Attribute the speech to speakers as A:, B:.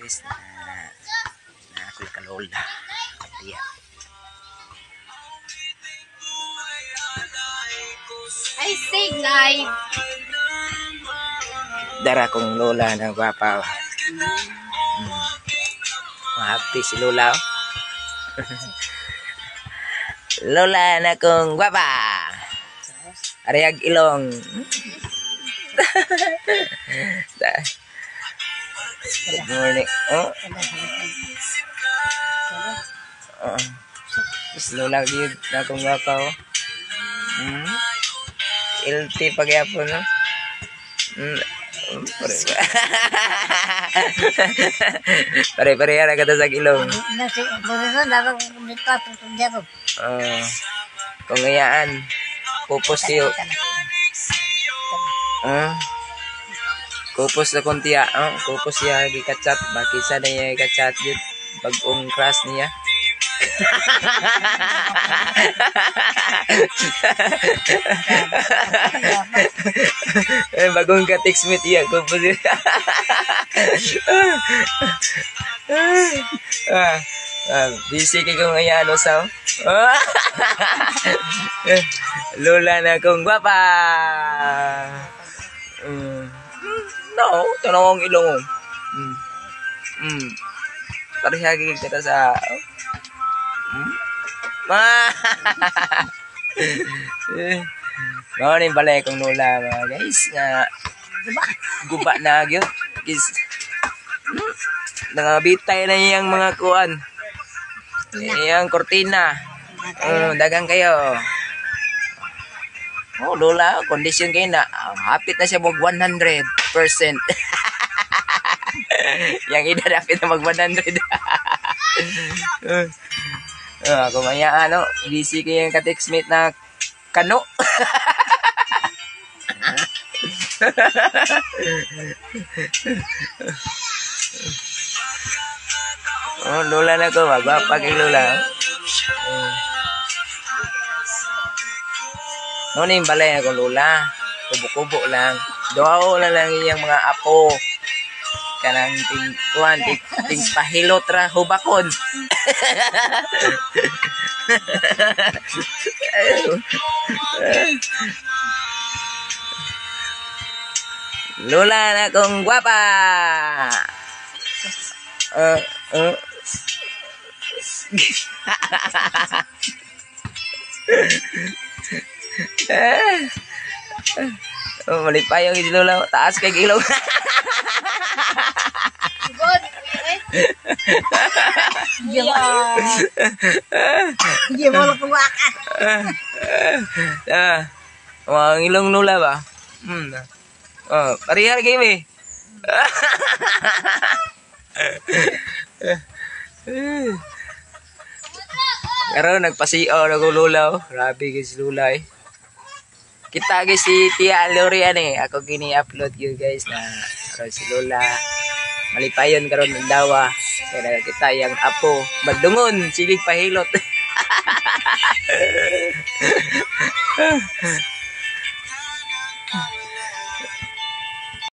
A: guys na ako kalola katiya.
B: I say live.
A: Dara kong lola na gwapa. Happy si lola. Lola na kong gwapa. Ariag ilong. Good morning. Lola gyud na kong gwapa. Ilti pagyapon no. Pare ya kata sa ilong. Kung ngayaan pupos tiyo. Kupos na kuntiya, kupos siya gikachat, bakit sana niya gikachat yun bagong crush niya. Bagong ka-text meet iya kupos yun. Busy kayo ngayon ano sa lola na kong gwapa. No, tanong ilong. Parihagi kita sa Mau nih balik kong lola mga guys nga guba na gyud guys. Nangabitay na iyang mga kuan. Iyang kortina. Dagang kayo. Oh, lola, kondisyon kayo na. Hapit na siya mag 100%. Yang ida hapit na mag 100. Kung kaya ano, busy kayo yung ka-textmate na kano. Lola na ko, magbapa kay lola. Noon yung balay ako lola, kubo-kubo lang. Doaw na lang yung mga apo. Kanang ting pahilot ra hubakon. Lola na kong gwapa. Malipay yung lola, taas kay ilong.
B: Gimana kuwakan?
A: Ang ilong lola ba? Parihar game. Pero nagpasiyaw na ko lola. Grabe guys lola eh. Kita guys si Tia Lorian eh. Ako gini-upload yun guys na si lola. Malipayon karon ng dawa. Kaya kita yung apo. Magdungon. Silig pahilot.